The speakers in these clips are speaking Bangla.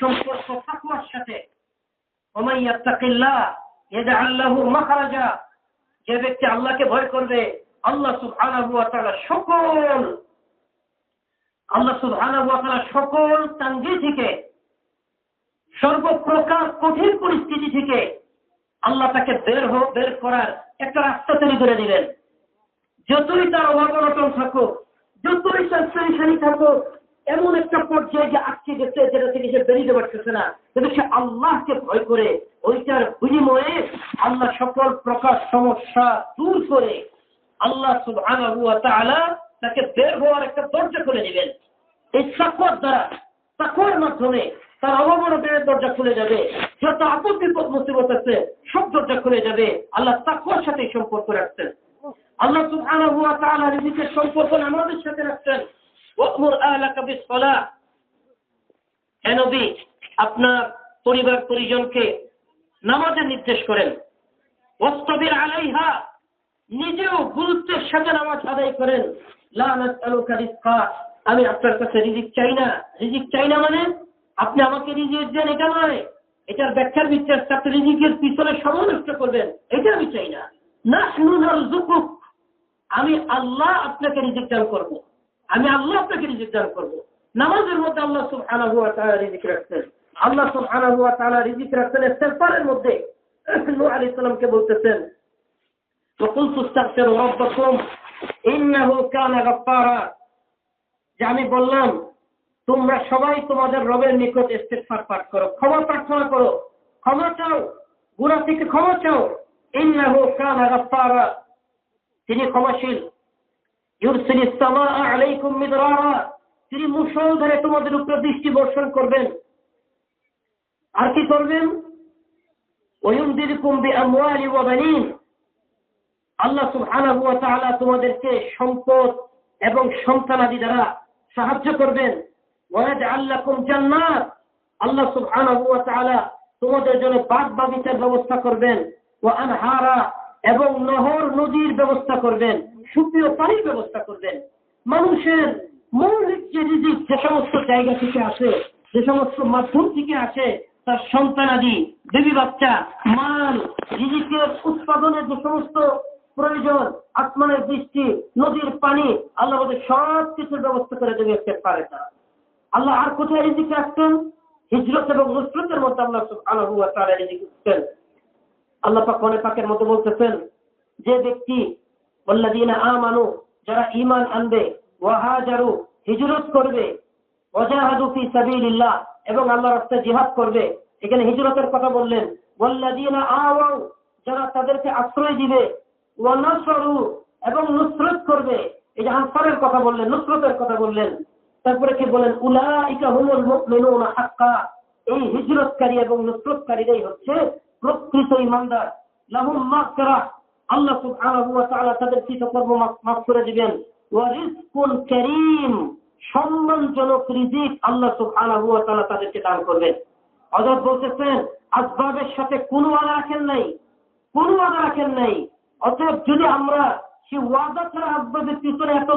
সম্পর্ক তাকওয়ার সাথে। ওমান ইয়াত্তাকিল্লাহ ইয়াজআল লাহু মাখরাজা, যে ব্যক্তি আল্লাহকে ভয় করবে, আল্লাহ সুবহানাহু ওয়া তাআলা সকল তাঙ্গি থেকে, সর্বপ্রকার কঠিন পরিস্থিতি থেকে আল্লাহ তাকে বের করার একটা রাস্তা তৈরি করে দিবেন। যতই তার অভাব-অনটন থাকুক, যতই তার পরেশানি থাকুক, এমন একটা পর্যায়ে যে আটকে গেছে যেটা থেকে সে বেরিয়ে পারতেছে না, কিন্তু সে আল্লাহকে ভয় করে ওইটার বিনিময়ে আল্লাহ সকল প্রকার সমস্যা দূর করে আল্লাহ সুবহানাহু ওয়া তাআলা তাকে বের হওয়ার একটা দরজা খুলে দিবেন। এই তাকওয়ার দ্বারা, তাকওয়ার মাধ্যমে তার অভাব-অনটনের দরজা খুলে যাবে, যত আপদ বিপদ মুসিবত আছে সব দরজা খুলে যাবে। আল্লাহ তাকওয়ার সাথে সম্পর্ক রাখছেন। আল্লাহ সুবহানাহু ওয়া তাআলা নিজের সম্পর্ক আমাদের সাথে রাখছেন। ওয়া'মুর আহলাকা বিস-সালাহ, হে নবী আপনার পরিবার পরিজনকে নামাজের নির্দেশ করেন। ওয়াসতাবির আলাইহা, নিজেও গুরুত্বের সাথে নামাজ আদায় করেন। লা নাসআলুকা রিজকা, আমি আপনার কাছে রিজিক চাই না। রিজিক চাই না মানে আপনি আমাকে রিজিক দেন এটা নয়, এটার ব্যাখ্যার ভিতরে আপনি রিজিকের পিছনে সময় নষ্ট করবেন, এটা আমি চাই না। নাহনু নারযুকুক, আমি আল্লাহ আপনাকে রিজিক দান করব, আমি আল্লাহ আপনাকে রিজিক দান করব। নামাজের মধ্যে আল্লাহ সুবহানাহু ওয়া তাআলা রিজিক রাখছেন। আল্লাহ সুবহানাহু ওয়া তাআলা রিজিক রাখছেন ইস্তিগফারের মধ্যে। নূহ আলাইহিস সালামকে বলতেছেন, وَقُلْتُ اسْتَغْفِرُوا رَبَّكُمْ إِنَّهُ كَانَ غَفَّارًا, যে আমি বললাম তোমরা সবাই তোমাদের রবের নিকট ইস্তিগফার পাঠ করো, ক্ষমা প্রার্থনা করো, ক্ষমা চাও, গুনাহ থেকে ক্ষমা চাও। ইন্নাহু কানা গাফফারা, তিনি ক্ষমাশীল। ইউরসিলিস সামাআ আলাইকুম মিদরারা, তিনি মুষলধারে তোমাদের উপর বৃষ্টি বর্ষণ করবেন। আর কি করবেন? ওয়ায়ুমদিদকুম বিআমওয়ালি ওয়া বানিন, আল্লাহ সুবহানাহু ওয়া তাআলা তোমাদেরকে সম্পদ এবং সন্তানাদি দ্বারা সাহায্য করবেন। ওয়াজআল লাকুম জান্নাত, আল্লাহ সুবহানাহু ওয়া তাআলা তোমাদের জন্য বাগ বাগিচার ব্যবস্থা করবেন। ওয়া আনহারা, এবং নহর নদীর ব্যবস্থা করবেন, সুপেয় পানির ব্যবস্থা করবেন। মানুষের মৌলিক যে রিজিক যে সমস্ত জায়গা থেকে আসে, যে সমস্ত মাধ্যম থেকে আসে, তার সন্তানাদি, বেবি বাচ্চা, মাল, রিজিকের উৎপাদনের যে সমস্ত প্রয়োজন, আসমানের বৃষ্টি, নদীর পানি, আল্লাহ আমাদের সব কিছুর ব্যবস্থা করে দেবে পারে না। আল্লাহ আর কোথায় রিজিক রাখতেন? হিজরত এবং নুসরতের মধ্যে আল্লাহ সুবহানাহু ওয়া তাআলা রিজিক দিতেন। আল্লাহ পাক কোরআনে পাকের মধ্যে বলতেছেন, যে ব্যক্তি ওয়াল্লাযীনা আমানু, যারা ঈমান আনবে, ওয়া হাজারু, হিজরত করবে, ওয়াজাহাদু ফি সাবিলিল্লাহ, এবং আল্লাহর রাস্তায় জিহাদ করবে। এখানে হিজরতের কথা বললেন। ওয়াল্লাযীনা আওয়াউ, যারা তাদেরকে আশ্রয় দিবে, ওয়া নাসরু, এবং নুসরত করবে। এই যে আনসারের কথা বললেন, নুসরতের কথা বললেন। তারপরে কি বলেন? উলাইকা হুমুল মুমিনুনা হাক্কা, এই হিজরতকারী এবং নুসরতকারীরাই হচ্ছে প্রকৃত ঈমানদার। লাহুম মাগফিরাহ, আল্লাহ সুবহানাহু ওয়া তাআলা তাদের কৃতকর্ম মাফ করে দিবেন। ওয়া রিজকুন কারীম, সম্মানজনক রিজিক আল্লাহ সুবহানাহু ওয়া তাআলা তাদেরকে দান করবেন। হযরত বলতেছেন, আসবাবের সাথে কোনো ওয়াদা রাখেন নাই, কোনো ওয়াদা রাখেন নাই। অতএব যদি আমরা সেই ওয়াদা ছাড়া আসবাবের পিছনে এত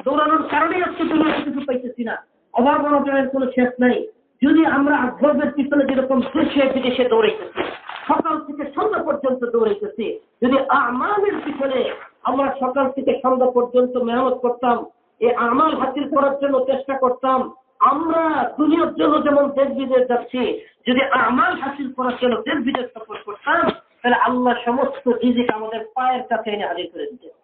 দৌড়ানোর কারণেই আজকে দুনিয়াতে কিছু পাইতেছি না, অভাব-অনটনের কোনো শেষ নাই। যদি আমরা আসবাবের পিছনে যেরকম দেশে বিদেশে দৌড়াইতেছি, সকাল থেকে সন্ধ্যা পর্যন্ত দৌড়াইতেছি, যদি আমালের পিছনে আমরা সকাল থেকে সন্ধ্যা পর্যন্ত মেহনত করতাম, এই আমাল হাসিল করার জন্য চেষ্টা করতাম, আমরা দুনিয়ার জন্য যেমন দেশ বিদেশ যাচ্ছি, যদি আমাল হাসিল করার জন্য দেশ বিদেশ সফর করতাম, তাহলে আল্লাহ সমস্ত রিজিক আমাদের পায়ের কাছে এনে হাজির করে দিতেন।